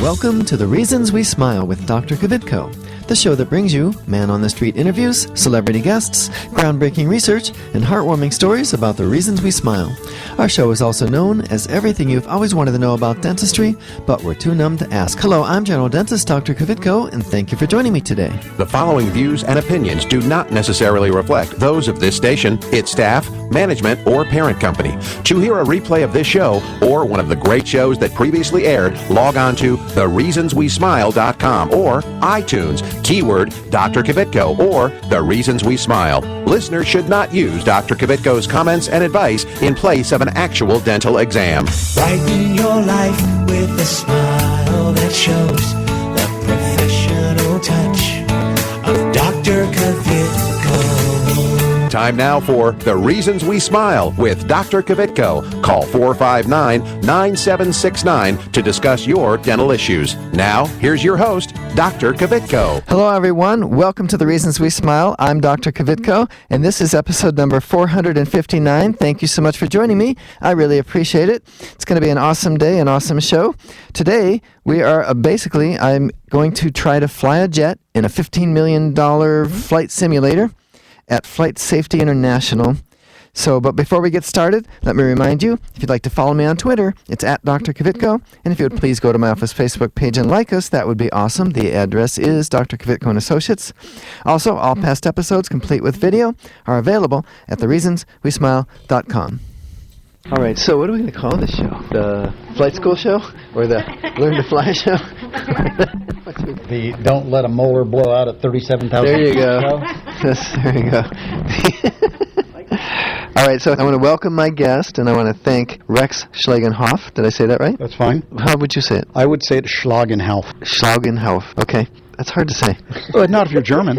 Welcome to The Reasons We Smile with Dr. Kvitko, the show that brings you man-on-the-street interviews, celebrity guests, groundbreaking research, and heartwarming stories about the reasons we smile. Our show is also known as everything you've always wanted to know about dentistry, but were too numb to ask. Hello, I'm General Dentist Dr. Kvitko, and thank you for joining me today. The following views and opinions do not necessarily reflect those of this station, its staff, management, or parent company. To hear a replay of this show or one of the great shows that previously aired, log on to thereasonswesmile.com or iTunes, keyword Dr. Kvitko or The Reasons We Smile. Listeners should not use Dr. Kvitko's comments and advice in place of an actual dental exam. Brighten your life with a smile that shows the professional touch of Dr. Kvitko. Time now for The Reasons We Smile with Dr. Kvitko. Call 459-9769 to discuss your dental issues. Now, here's your host, Dr. Kvitko. Hello, everyone. Welcome to The Reasons We Smile. I'm Dr. Kvitko, and this is episode number 459. Thank you so much for joining me. I really appreciate it. It's going to be an awesome day, an awesome show. Today, we are I'm going to try to fly a jet in a $15 million flight simulator at Flight Safety International. But before we get started, let me remind you, if you'd like to follow me on Twitter, it's at Dr. Kvitko. And if you would please go to my office Facebook page and like us, that would be awesome. The address is Dr. Kvitko and Associates. Also, all past episodes, complete with video, are available at thereasonswesmile.com. All right, so what are we going to call this show? The flight school show? Or the learn to fly show? The don't let a molar blow out at 37,000 There you go. Yes, there you go. All right, so I want to welcome my guest, and I want to thank Rex Schlagenhoff. Did I say that right? That's fine. How would you say it? I would say it Schlagenhoff. Schlagenhoff. Okay. That's hard to say. Well, not if you're German.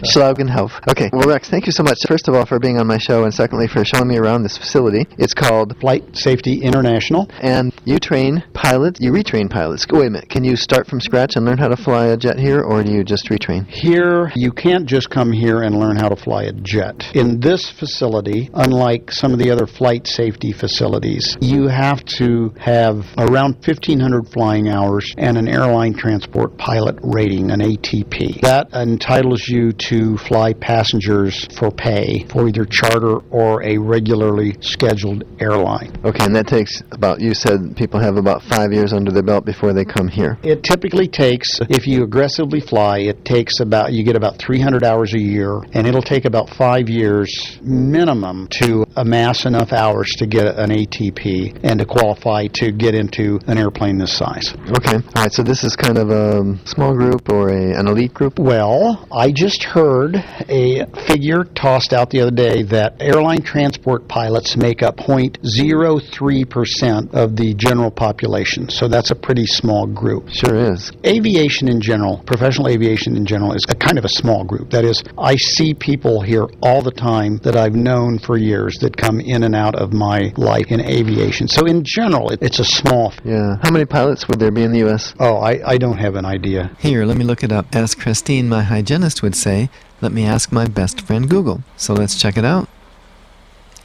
Schlagenhoff. Okay. Well, Rex, thank you so much, first of all, for being on my show, and secondly, for showing me around this facility. It's called Flight Safety International. And you train pilots, you retrain pilots. Wait a minute. Can you start from scratch and learn how to fly a jet here, or do you just retrain? Here, you can't just come here and learn how to fly a jet. In this facility, unlike some of the other flight safety facilities, you have to have around 1,500 flying hours and an airline transport pilot rating, an ATP. That entitles you to fly passengers for pay for either charter or a regularly scheduled airline. Okay, and that takes you said people have about 5 years under their belt before they come here. It typically takes, if you aggressively fly, you get about 300 hours a year, and it'll take about 5 years minimum to amass enough hours to get an ATP and to qualify to get into an airplane this size. Okay, all right, so this is kind of a small group or an elite group? Well, I just heard a figure tossed out the other day that airline transport pilots make up 0.03% of the general population. So that's a pretty small group. Sure is. Aviation in general, professional aviation in general, is a kind of a small group. That is, I see people here all the time that I've known for years that come in and out of my life in aviation. So in general, it's a small... Yeah. How many pilots would there be in the U.S.? Oh, I don't have an idea. Here, let me look it up. As Christine, my hygienist, would say, let me ask my best friend Google. So let's check it out.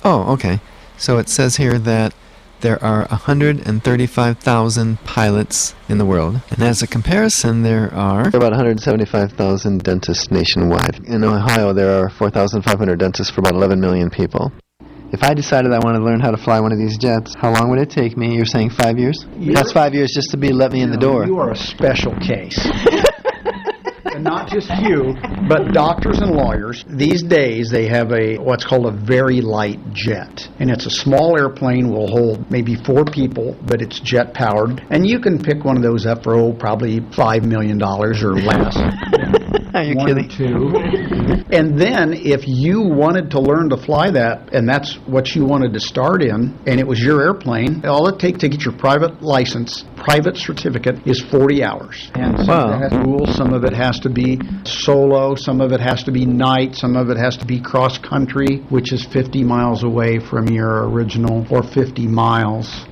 Oh, okay. So it says here that there are 135,000 pilots in the world. And as a comparison, there are about 175,000 dentists nationwide. In Ohio, there are 4,500 dentists for about 11 million people. If I decided I wanted to learn how to fly one of these jets, how long would it take me? You're saying 5 years? That's 5 years just to let me in the door. You are a special case. And not just you, but doctors and lawyers. These days, they have what's called a very light jet. And it's a small airplane, will hold maybe 4 people, but it's jet-powered. And you can pick one of those up for, probably $5 million or less. Are you kidding? 1 or 2. And then, if you wanted to learn to fly that, and that's what you wanted to start in, and it was your airplane, all it takes to get your private license, private certificate, is 40 hours. And some of it has rules, some of it has to be solo, some of it has to be night, some of it has to be cross-country, which is 50 miles away from your original, or 50 miles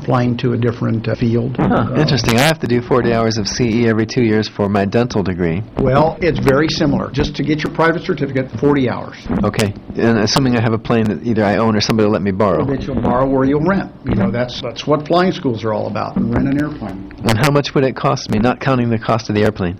flying to a different field. Interesting. I have to do 40 hours of CE every 2 years for my dental degree. Well, it's very similar. Just to get your private certificate, 40 hours. Okay. And assuming I have a plane that either I own or somebody will let me borrow. That you'll borrow or you'll rent. You know, that's what flying schools are all about. Rent an airplane. And how much would it cost me, not counting the cost of the airplane?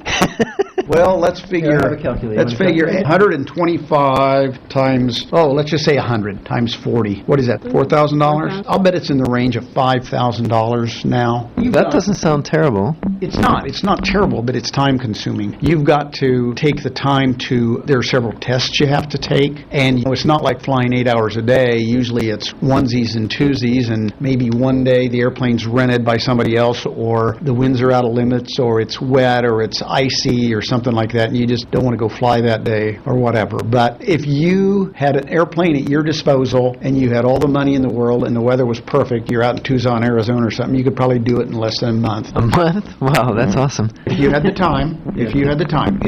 Well, let's figure. have a calculator. Let's figure 125 times. Oh, let's just say 100 times 40. What is that? $4,000. I'll bet it's in the range of $5,000 now. That doesn't sound terrible. It's not. It's not terrible, but it's time consuming. You've got to take the time to. There are several tests you have to take, and it's not like flying 8 hours a day. Usually, it's onesies and twosies, and maybe one day the airplane's rented by somebody else, or the winds are out of limits, or it's wet, or it's icy, or something like that, and you just don't want to go fly that day or whatever. But if you had an airplane at your disposal and you had all the money in the world and the weather was perfect, you're out in Tucson, Arizona or something, you could probably do it in less than a month. A month? Wow, that's awesome. If you had the time, if you had the time.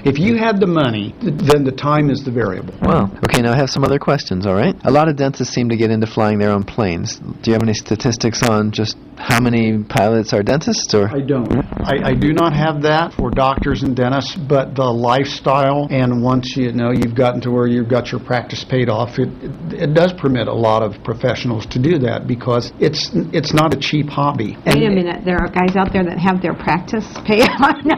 If you had the money, then the time is the variable. Wow. Okay, now I have some other questions, all right? A lot of dentists seem to get into flying their own planes. Do you have any statistics on just how many pilots are dentists? Or I don't. I do not have that for doctors and dentists, but the lifestyle, and once you've gotten to where you've got your practice paid off, it does permit a lot of professionals to do that because it's not a cheap hobby. Wait a minute, there are guys out there that have their practice paid off. No.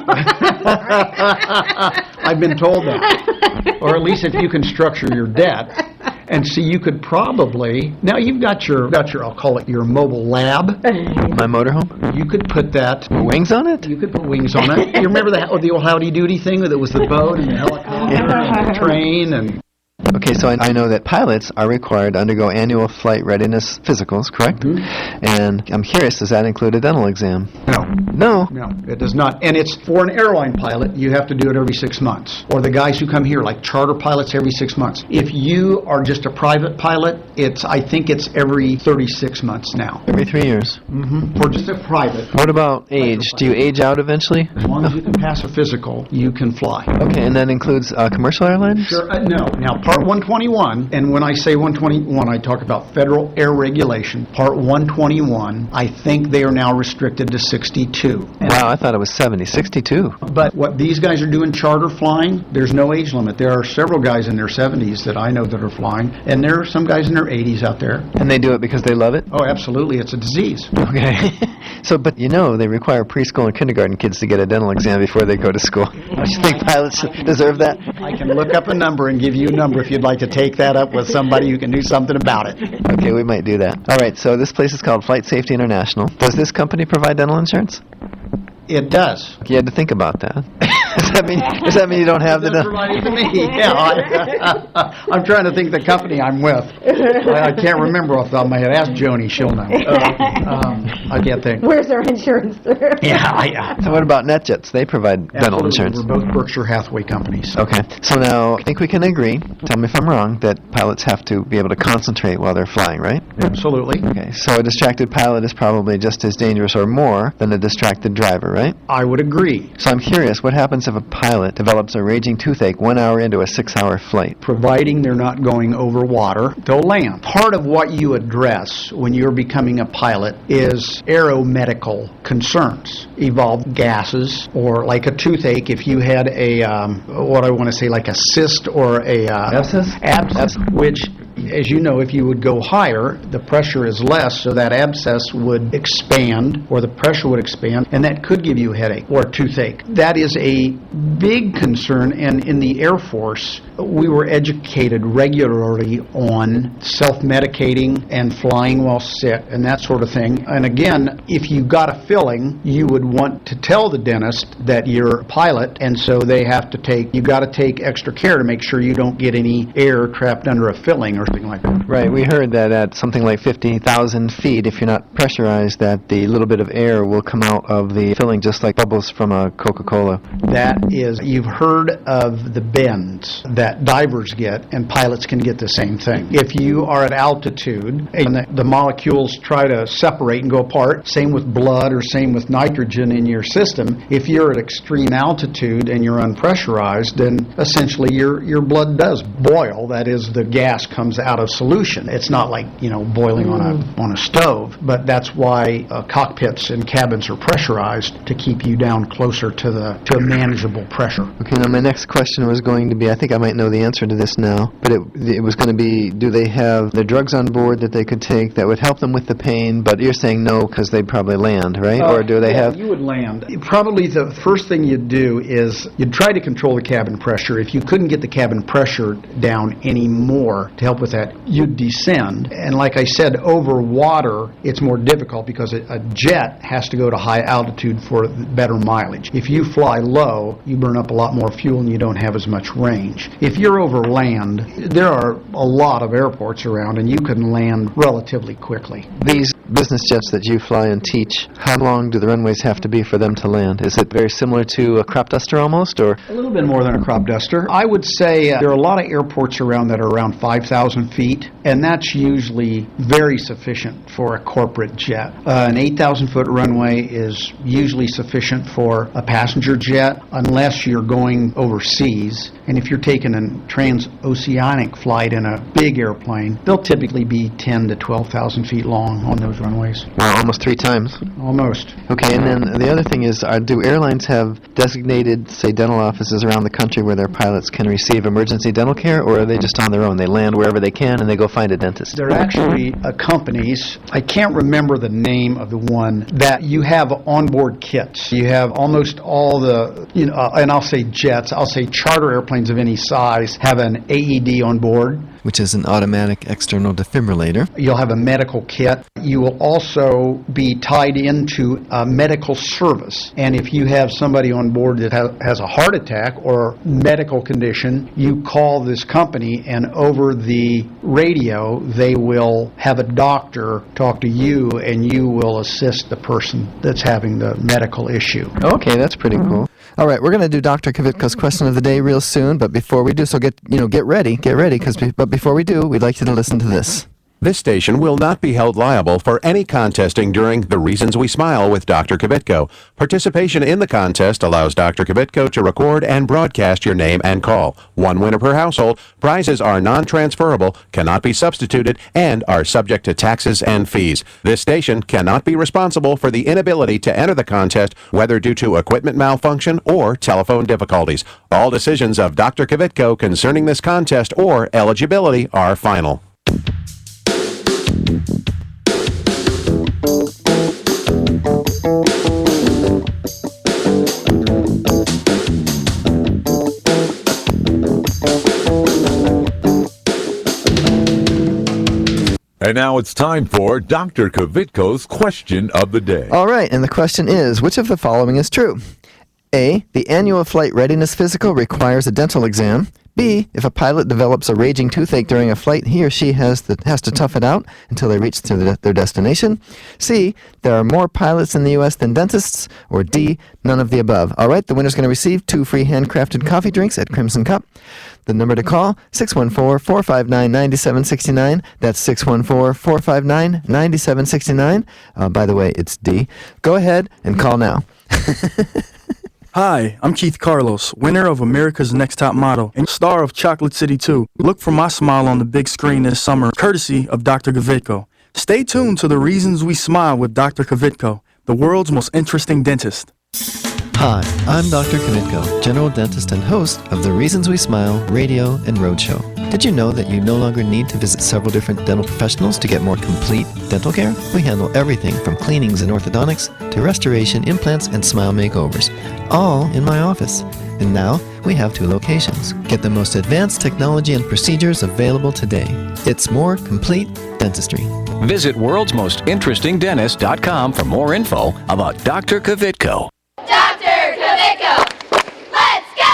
I've been told that. Or at least if you can structure your debt. And see, you could probably, now you've got your, I'll call it your mobile lab. my motorhome? You could put that. Wings on it? You could put wings on it. You remember the old Howdy Doody thing that was the boat and the helicopter and the train and... Okay, so I know that pilots are required to undergo annual flight readiness physicals, correct? Mm-hmm. And I'm curious, does that include a dental exam? No, it does not. And it's for an airline pilot, you have to do it every 6 months. Or the guys who come here, like charter pilots, every 6 months. If you are just a private pilot, I think it's every 36 months now. Every 3 years. Mm-hmm. For just a private. What about age? Do you age out eventually? As long as you can pass a physical, you can fly. Okay, and that includes commercial airlines? Sure. No. Now, Part 121, and when I say 121, I talk about federal air regulation. Part 121, I think they are now restricted to 62. Wow, I thought it was 70. 62. But what these guys are doing charter flying, there's no age limit. There are several guys in their 70s that I know that are flying, and there are some guys in their 80s out there. And they do it because they love it? Oh, absolutely. It's a disease. Okay. So, but they require preschool and kindergarten kids to get a dental exam before they go to school. Don't you think pilots deserve that? I can look up a number and give you a number if you'd like to take that up with somebody who can do something about it. Okay, we might do that. All right, so this place is called Flight Safety International. Does this company provide dental insurance? It does. You had to think about that. Does that mean you don't have the dental? To me. Yeah, I'm trying to think the company I'm with. I can't remember off the top of my head. Ask Joni, she'll know. I can't think. Where's our insurance? Yeah. So what about NetJets? They provide dental Absolutely. insurance. We're both Berkshire Hathaway companies. Okay, so now I think we can agree, tell me if I'm wrong, that pilots have to be able to concentrate while they're flying, right? Absolutely. Okay, so a distracted pilot is probably just as dangerous or more than a distracted driver, right? I would agree. So I'm curious, what happens if a pilot develops a raging toothache 1 hour into a 6-hour flight? Providing they're not going over water, they'll land. Part of what you address when you're becoming a pilot is aeromedical concerns. Evolved gases, or like a toothache, if you had like a cyst or a abscess, which, as you know, if you would go higher, the pressure is less, so that abscess would expand, or the pressure would expand, and that could give you a headache or a toothache. That is a big concern, and in the Air Force, we were educated regularly on self-medicating and flying while sick and that sort of thing. And again, if you got a filling, you would want to tell the dentist that you're a pilot, and so you got to take extra care to make sure you don't get any air trapped under a filling or something like that. Right, we heard that at something like 50,000 feet, if you're not pressurized, that the little bit of air will come out of the filling just like bubbles from a Coca-Cola. That is, you've heard of the bends that divers get, and pilots can get the same thing. If you are at altitude and the molecules try to separate and go apart, same with blood or same with nitrogen in your system, if you're at extreme altitude and you're unpressurized, then essentially your blood does boil. That is, the gas comes out of solution. It's not like, boiling on a stove, but that's why cockpits and cabins are pressurized to keep you down closer to a manageable acceptable pressure. Okay, now my next question was going to be, I think I might know the answer to this now, but it was going to be, do they have the drugs on board that they could take that would help them with the pain? But you're saying no because they'd probably land, right? Or do they have... You would land. Probably the first thing you'd do is you'd try to control the cabin pressure. If you couldn't get the cabin pressure down anymore to help with that, you'd descend. And like I said, over water, it's more difficult because a jet has to go to high altitude for better mileage. If you fly low, you burn up a lot more fuel and you don't have as much range. If you're over land, there are a lot of airports around and you can land relatively quickly. These business jets that you fly and teach, how long do the runways have to be for them to land? Is it very similar to a crop duster almost, or? A little bit more than a crop duster. I would say there are a lot of airports around that are around 5,000 feet, and that's usually very sufficient for a corporate jet. An 8,000-foot runway is usually sufficient for a passenger jet unless you're going overseas. And if you're taking a transoceanic flight in a big airplane, they'll typically be 10 to 12,000 feet long on those runways. Wow, almost 3 times. Almost. Okay, and then the other thing is, do airlines have designated, say, dental offices around the country where their pilots can receive emergency dental care, or are they just on their own? They land wherever they can and they go find a dentist? There are actually companies, I can't remember the name of the one, that you have onboard kits. You have almost all the, and I'll say jets, I'll say charter airplanes of any size have an AED on board, which is an automatic external defibrillator. You'll have a medical kit. You will also be tied into a medical service. And if you have somebody on board that has a heart attack or medical condition, you call this company, and over the radio, they will have a doctor talk to you, and you will assist the person that's having the medical issue. Okay, that's pretty cool. All right, we're going to do Dr. Kvitko's question of the day real soon, but before we do, so get ready, but before we do, we'd like you to listen to this. This station will not be held liable for any contesting during The Reasons We Smile with Dr. Kvitko. Participation in the contest allows Dr. Kvitko to record and broadcast your name and call. 1 winner per household. Prizes are non-transferable, cannot be substituted, and are subject to taxes and fees. This station cannot be responsible for the inability to enter the contest, whether due to equipment malfunction or telephone difficulties. All decisions of Dr. Kvitko concerning this contest or eligibility are final. And now it's time for Dr. Kvitko's question of the day. All right, and the question is, which of the following is true? A, the annual flight readiness physical requires a dental exam. B, if a pilot develops a raging toothache during a flight, he or she has to tough it out until they reach their destination. C, there are more pilots in the U.S. than dentists. Or D, none of the above. All right, the winner's going to receive 2 free handcrafted coffee drinks at Crimson Cup. The number to call, 614-459-9769. That's 614-459-9769. By the way, it's D. Go ahead and call now. Hi, I'm Keith Carlos, winner of America's Next Top Model and star of Chocolate City 2. Look for my smile on the big screen this summer, courtesy of Dr. Kvitko. Stay tuned to The Reasons We Smile with Dr. Kvitko, the world's most interesting dentist. Hi, I'm Dr. Kvitko, general dentist and host of The Reasons We Smile radio and roadshow. Did you know that you no longer need to visit several different dental professionals to get more complete dental care? We handle everything from cleanings and orthodontics to restoration, implants, and smile makeovers, all in my office. And now we have 2 locations. Get the most advanced technology and procedures available today. It's more complete dentistry. Visit worldsmostinterestingdentist.com for more info about Dr. Kvitko. Dr. Kvitko, let's go!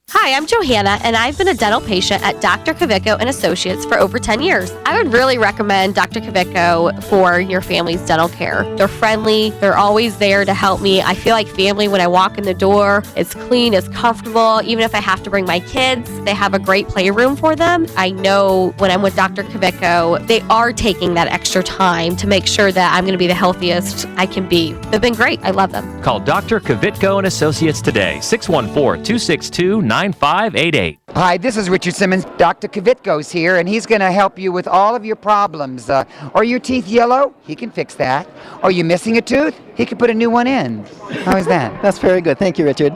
Hi, I'm Johanna, and I've been a dental patient at Dr. Kvitko and Associates for over 10 years. I would really recommend Dr. Kvitko for your family's dental care. They're friendly. They're always there to help me. I feel like family when I walk in the door. It's clean, it's comfortable. Even if I have to bring my kids, they have a great playroom for them. I know when I'm with Dr. Kvitko, they are taking that extra time to make sure that I'm going to be the healthiest I can be. They've been great. I love them. Call Dr. Kvitko and Associates today, 614-262-9500. 7588. Hi, this is Richard Simmons. Dr. Kvitko's here, and he's going to help you with all of your problems. Are your teeth yellow? He can fix that. Are you missing a tooth? He can put a new one in. How is that? That's very good. Thank you, Richard.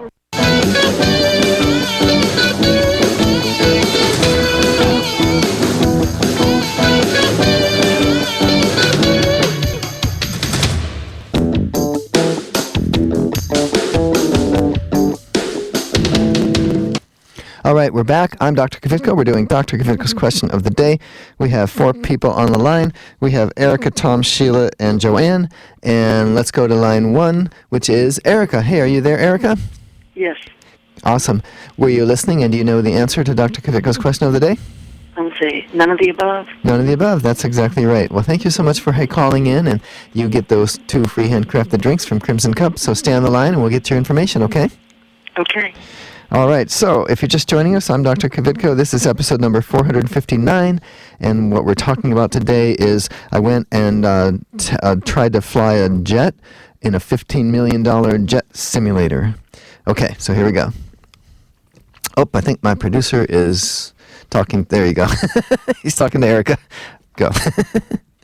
All right, we're back. I'm Dr. Kvitko. We're doing Dr. Kvitko's question of the day. We have 4 people on the line. We have Erica, Tom, Sheila, and Joanne. And let's go to line 1, which is Erica. Hey, are you there, Erica? Yes. Awesome. Were you listening, and do you know the answer to Dr. Kvitko's question of the day? Let's see. None of the above? None of the above. That's exactly right. Well, thank you so much for calling in, and you get those 2 free handcrafted drinks from Crimson Cup. So stay on the line, and we'll get your information, okay? Okay. All right, so if you're just joining us, I'm Dr. Kvitko. This is episode number 459, and what we're talking about today is I went and tried to fly a jet in a $15 million jet simulator. Okay, so here we go. Oh, I think my producer is talking. There you go. He's talking to Erica. Go.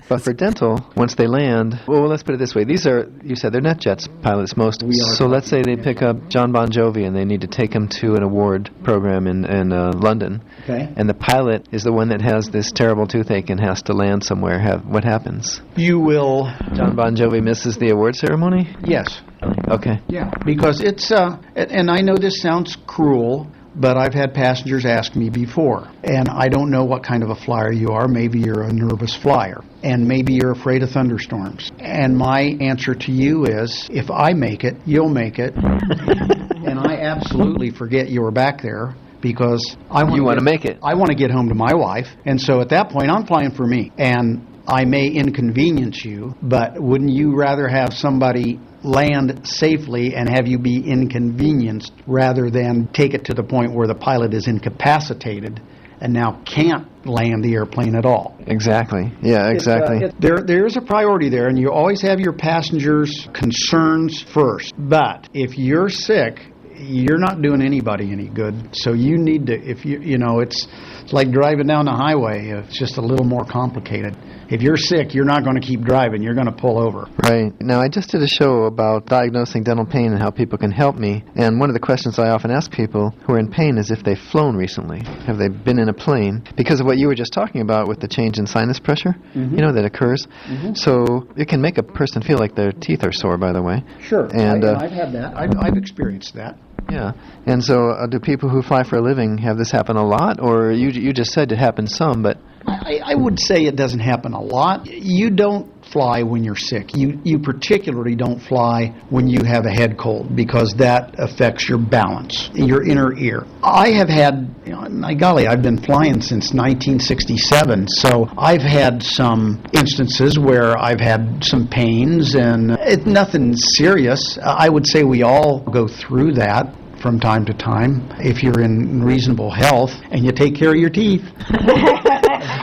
But for dental, once they land, well, let's put it this way. These are, you said, they're not jets pilots, most. So let's say they pick up John Bon Jovi and they need to take him to an award program in London. Okay. And the pilot is the one that has this terrible toothache and has to land somewhere. What happens? You will... John Bon Jovi misses the award ceremony? Yes. Okay. Yeah, because it's, and I know this sounds cruel, but I've had passengers ask me before, and I don't know what kind of a flyer you are. Maybe you're a nervous flyer, and maybe you're afraid of thunderstorms. And my answer to you is, if I make it, you'll make it. And I absolutely forget you were back there, because I want to make it. I want to get home to my wife, and so at that point, I'm flying for me. And I may inconvenience you, but wouldn't you rather have somebody land safely and have you be inconvenienced rather than take it to the point where the pilot is incapacitated and now can't land the airplane at all? Exactly. Yeah, exactly. There's a priority there, and you always have your passengers' concerns first. But if you're sick, you're not doing anybody any good. So you need to, if you know, it's like driving down the highway. It's just a little more complicated. If you're sick, you're not going to keep driving. You're going to pull over. Right. Now, I just did a show about diagnosing dental pain and how people can help me. And one of the questions I often ask people who are in pain is if they've flown recently. Have they been in a plane? Because of what you were just talking about with the change in sinus pressure, you know, that occurs. So it can make a person feel like their teeth are sore, by the way. Sure. And I've had that. I've experienced that. Yeah. And so do people who fly for a living have this happen a lot? Or you just said it happens some, but... I would say it doesn't happen a lot. You don't fly when you're sick. You particularly don't fly when you have a head cold, because that affects your balance, your inner ear. I have had, my golly, I've been flying since 1967, so I've had some instances where I've had some pains, and it's nothing serious. I would say we all go through that from time to time, if you're in reasonable health and you take care of your teeth.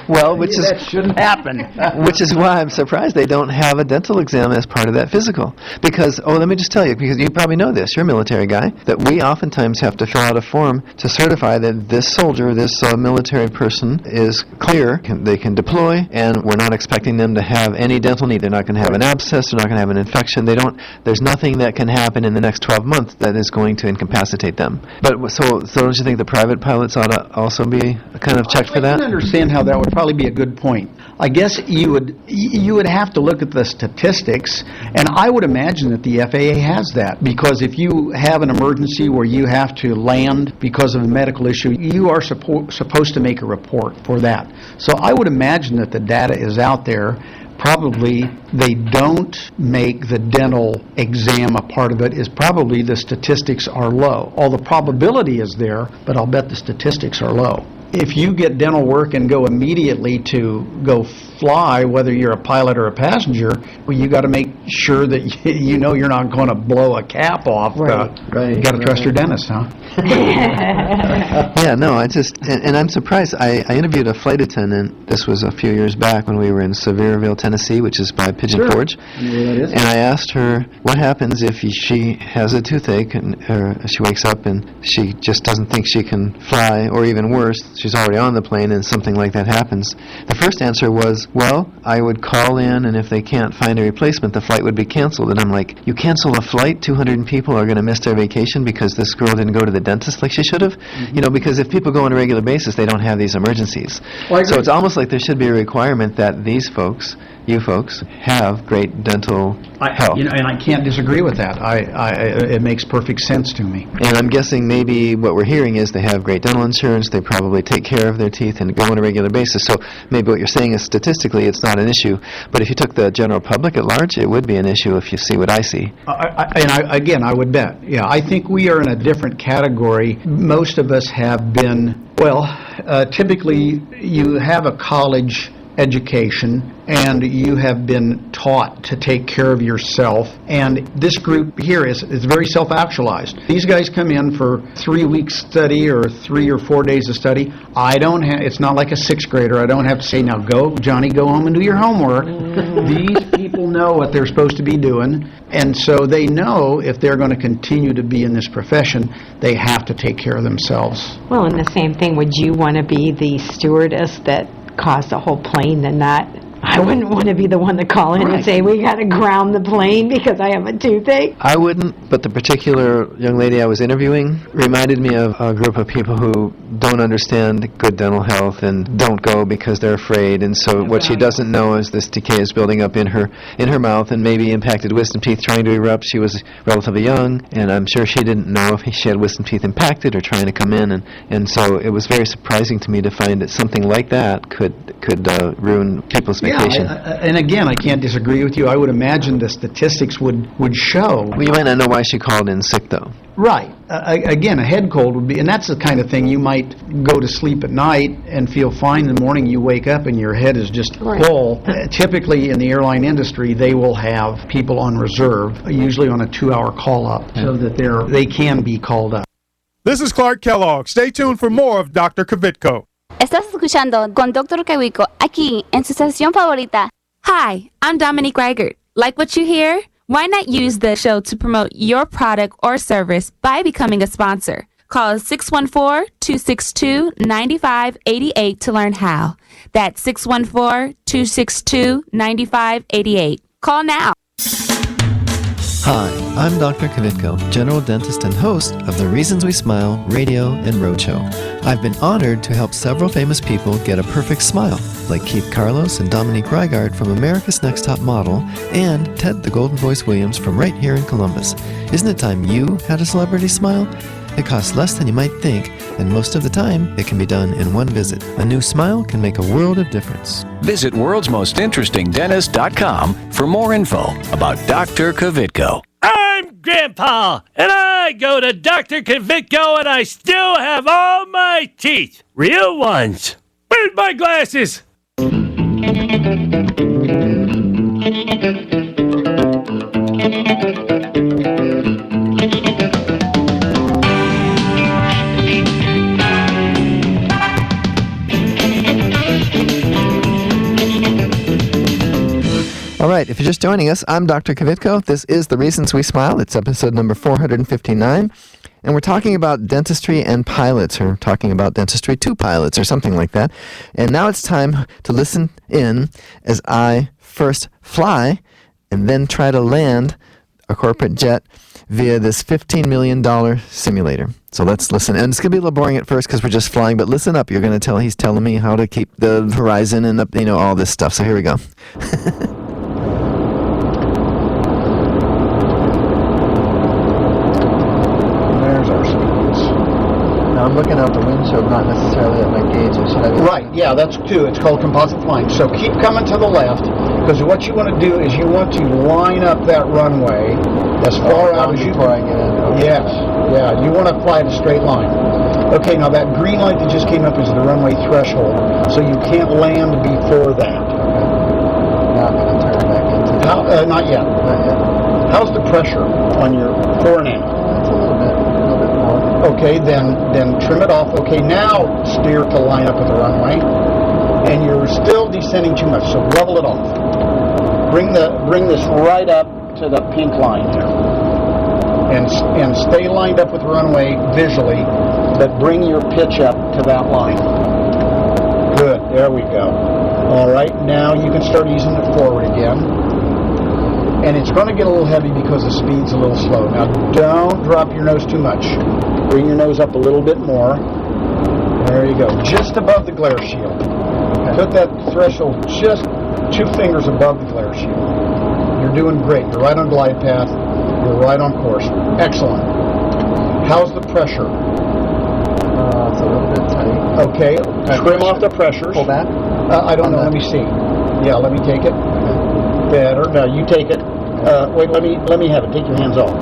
Well, that shouldn't happen. Which is why I'm surprised they don't have a dental exam as part of that physical. Because, let me just tell you, because you probably know this, you're a military guy, that we oftentimes have to fill out a form to certify that this soldier, this military person is clear, they can deploy, and we're not expecting them to have any dental need. They're not going to have an abscess, they're not going to have an infection. There's nothing that can happen in the next 12 months that is going to incapacitate them. But so don't you think the private pilots ought to also be kind of checked for that? I can understand how that would probably be a good point. I guess you would have to look at the statistics, and I would imagine that the FAA has that, because if you have an emergency where you have to land because of a medical issue, you are supposed to make a report for that. So I would imagine that the data is out there. Probably they don't make the dental exam a part of it, is probably the statistics are low. All the probability is there, but I'll bet the statistics are low. if you get dental work and go immediately to go fly, whether you're a pilot or a passenger, well, you got to make sure that you know you're not going to blow a cap off. Right. You got to trust your dentist, huh? Yeah, no, and I'm surprised. I interviewed a flight attendant. This was a few years back when we were in Sevierville, Tennessee, which is by Pigeon Forge. I know where that is. And I asked her what happens if she has a toothache and she wakes up and she just doesn't think she can fly, or even worse, she's already on the plane and something like that happens. The first answer was, well, I would call in, and if they can't find a replacement, the flight would be canceled. And I'm like, you cancel a flight? 200 people are going to miss their vacation because this girl didn't go to the dentist like she should have? You know, because if people go on a regular basis, they don't have these emergencies. Well, so it's almost like there should be a requirement that these folks, you folks, have great dental health. You know, and I can't disagree with that. It makes perfect sense to me. And I'm guessing maybe what we're hearing is they have great dental insurance, they probably take care of their teeth and go on a regular basis. So maybe what you're saying is statistically it's not an issue. But if you took the general public at large, it would be an issue if you see what I see. Again, I would bet. Yeah, I think we are in a different category. Most of us have been, typically you have a college education and you have been taught to take care of yourself, and this group here is very self-actualized. These guys come in for 3 weeks study or 3 or 4 days of study. It's not like a 6th grader. I don't have to say, now go, Johnny, go home and do your homework. These people know what they're supposed to be doing, and so they know if they're going to continue to be in this profession, they have to take care of themselves. Well, and the same thing, would you want to be the stewardess that caused the whole plane to not... I wouldn't want to be the one to call in and say, we got to ground the plane because I have a toothache. I wouldn't, but the particular young lady I was interviewing reminded me of a group of people who don't understand good dental health and don't go because they're afraid, and so what she doesn't know is this decay is building up in her mouth and maybe impacted wisdom teeth trying to erupt. She was relatively young, and I'm sure she didn't know if she had wisdom teeth impacted or trying to come in, and so it was very surprising to me to find that something like that could ruin people's vacation. And again, I can't disagree with you. I would imagine the statistics would show. Well, you might not know why she called in sick, though. Right. Again, a head cold would be, and that's the kind of thing you might go to sleep at night and feel fine in the morning. You wake up and your head is just full. Typically, in the airline industry, they will have people on reserve, usually on a 2-hour call-up, so that they can be called up. This is Clark Kellogg. Stay tuned for more of Dr. Kvitko. Estás escuchando con Dr. Kvitko aquí en su estación favorita. Hi, I'm Dominique Reichert. Like what you hear? Why not use the show to promote your product or service by becoming a sponsor? Call 614-262-9588 to learn how. That's 614-262-9588. Call now. Hi, I'm Dr. Kvitko, general dentist and host of the Reasons We Smile radio and roadshow. I've been honored to help several famous people get a perfect smile, like Keith Carlos and Dominique Reigard from America's Next Top Model, and Ted the Golden Voice Williams from right here in Columbus. Isn't it time you had a celebrity smile? It costs less than you might think, and most of the time, it can be done in one visit. A new smile can make a world of difference. Visit worldsmostinterestingdentist.com for more info about Dr. Kvitko. I'm Grandpa, and I go to Dr. Kvitko, and I still have all my teeth. Real ones. Where's my glasses? All right, if you're just joining us, I'm Dr. Kvitko. This is The Reasons We Smile. It's episode number 459. And we're talking about dentistry and pilots, or talking about dentistry to pilots, or something like that. And now it's time to listen in as I first fly and then try to land a corporate jet via this $15 million simulator. So let's listen. And it's going to be a little boring at first because we're just flying, but listen up. You're going to tell he's telling me how to keep the horizon and all this stuff. So here we go. I'm looking out the windshield, not necessarily at my gauges. Should I be right, yeah, that's too. It's called composite flying. So keep coming to the left, because what you want to do is you want to line up that runway as far out as you... Before I get in. Okay. Yes, yeah, you want to fly in a straight line. Okay, now that green light that just came up is the runway threshold, so you can't land before that. Now I'm going to turn back into... Not yet. Not yet. How's the pressure on your fore and aft? It's a little bit more. Okay, then trim it off. Okay, now steer to line up with the runway. And you're still descending too much, so level it off. Bring this right up to the pink line here. And stay lined up with the runway visually, but bring your pitch up to that line. Good, there we go. All right, now you can start easing it forward again. And it's going to get a little heavy because the speed's a little slow. Now don't drop your nose too much. Bring your nose up a little bit more. There you go, just above the glare shield. Put that threshold just 2 fingers above the glare shield. You're doing great. You're right on glide path. You're right on course. Excellent. How's the pressure? It's a little bit tight. Okay, trim off the pressures. Pull back? I don't know. Let me see. Yeah, let me take it. Better. Now you take it. Wait, let me have it. Take your hands off.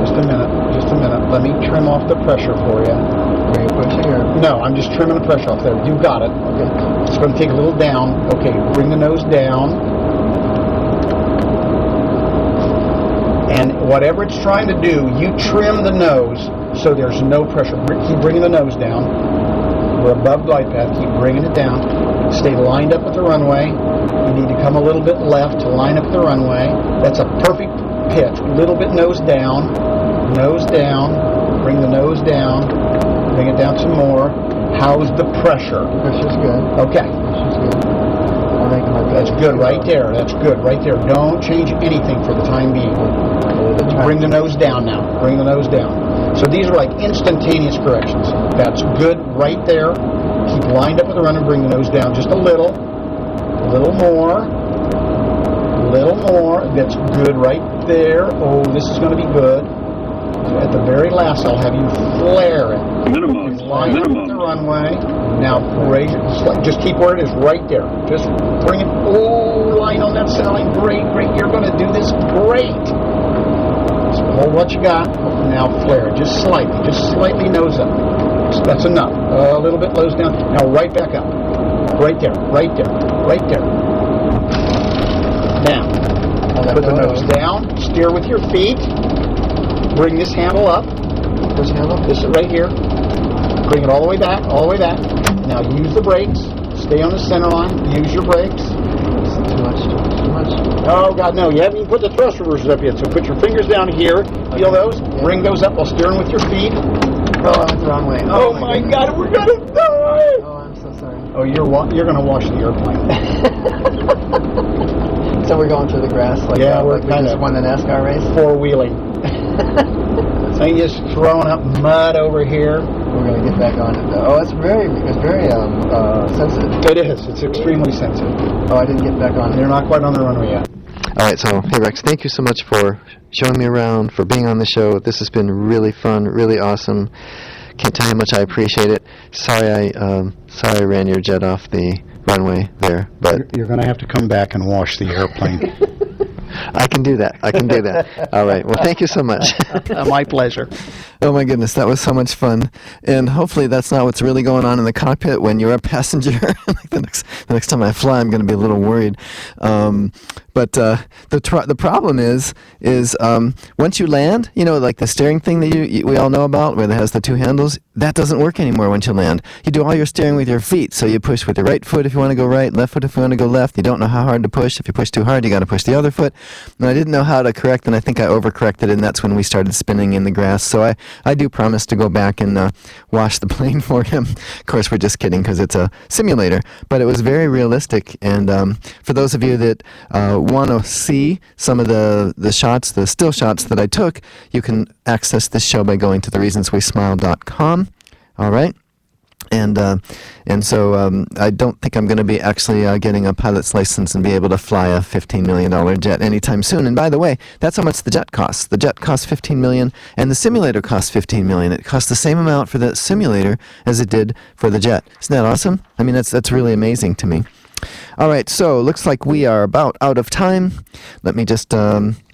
Just a minute. Let me trim off the pressure for you. Are you pushing or? No, I'm just trimming the pressure off there. You got it. Okay. It's going to take a little down. Okay, bring the nose down. And whatever it's trying to do, you trim the nose so there's no pressure. Keep bringing the nose down. We're above glide path. Keep bringing it down. Stay lined up with the runway. You need to come a little bit left to line up the runway. That's a perfect pitch. A little bit nose down. Nose down. Bring the nose down. Bring it down some more. How's the pressure? Pressure's good. Okay. Pressure's good. That's good right there. That's good right there. Don't change anything for the time being. Bring the nose down now. Bring the nose down. So these are like instantaneous corrections. That's good right there. Keep lined up with the runner. Bring the nose down just a little. A little more. A little more. That's good right there. Oh, this is going to be good. At the very last, I'll have you flare it. Minimum. Line up with the runway. Now, raise it. Just keep where it is, right there. Just bring it. Oh, line on that center line. Great, great. You're going to do this great. So hold what you got. Now flare it. Just slightly nose up. That's enough. A little bit nose down. Now right back up. Right there. Right there. Right there. Now, put the nose down. Steer with your feet. Bring this handle up. Which handle? This is right here. Bring it all the way back, all the way back. Now use the brakes. Stay on the center line. Use your brakes. Too much. Oh, God, no. You haven't even put the thrust reversers up yet. So put your fingers down here. Feel those? Yeah. Bring those up while steering with your feet. Oh, I went the wrong way. Oh my God, we're going to die. Oh, I'm so sorry. Oh, you're going to wash the airplane. So we're going through the grass like we're like we just won the NASCAR race? Four-wheeling. So you're just throwing up mud over here. We're going to get back on it though. Oh, it's very sensitive. It is. It's extremely sensitive. Oh, I didn't get back on it. You're not quite on the runway yet. All right, so hey Rex, thank you so much for showing me around, for being on the show. This has been really fun, really awesome. Can't tell you how much I appreciate it. Sorry I ran your jet off the runway there, but you're going to have to come back and wash the airplane. I can do that. All right. Well, thank you so much. My pleasure. Oh my goodness, that was so much fun. And hopefully that's not what's really going on in the cockpit when you're a passenger. Like the next time I fly, I'm going to be a little worried. But the problem is once you land, like the steering thing that we all know about, where it has the two handles, that doesn't work anymore once you land. You do all your steering with your feet, so you push with your right foot if you want to go right, left foot if you want to go left. You don't know how hard to push. If you push too hard, you got to push the other foot. And I didn't know how to correct, and I think I overcorrected, and that's when we started spinning in the grass. So I do promise to go back and wash the plane for him. Of course, we're just kidding because it's a simulator, but it was very realistic. And for those of you that want to see some of the shots, the still shots that I took, you can access this show by going to thereasonswesmile.com. All right. And so I don't think I'm going to be actually getting a pilot's license and be able to fly a $15 million jet anytime soon. And by the way, that's how much the jet costs. The jet costs $15 million, and the simulator costs $15 million. It costs the same amount for the simulator as it did for the jet. Isn't that awesome? I mean, that's really amazing to me. All right, so looks like we are about out of time. Let me just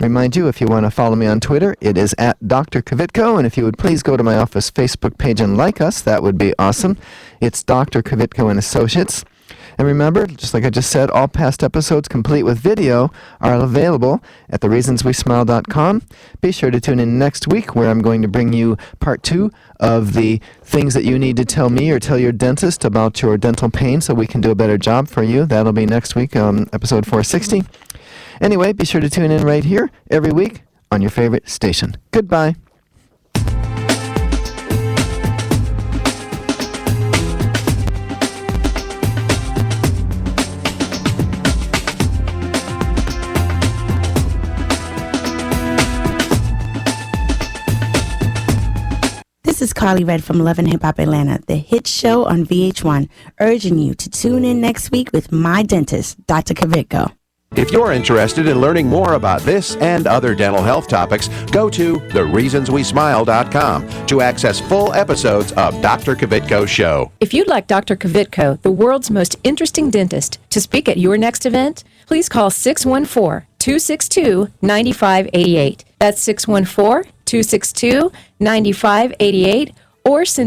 remind you, if you want to follow me on Twitter, it is at Dr. Kvitko, and if you would please go to my office Facebook page and like us, that would be awesome. It's Dr. Kvitko and Associates. And remember, just like I just said, all past episodes complete with video are available at thereasonswesmile.com. Be sure to tune in next week where I'm going to bring you part 2 of the things that you need to tell me or tell your dentist about your dental pain so we can do a better job for you. That'll be next week, episode 460. Anyway, be sure to tune in right here every week on your favorite station. Goodbye. This is Carly Red from Love and Hip Hop Atlanta, the hit show on VH1, urging you to tune in next week with my dentist, Dr. Kvitko. If you're interested in learning more about this and other dental health topics, go to thereasonswesmile.com to access full episodes of Dr. Kvitko's show. If you'd like Dr. Kvitko, the world's most interesting dentist, to speak at your next event, please call 614-262-9588. That's 614-262-9588, or send an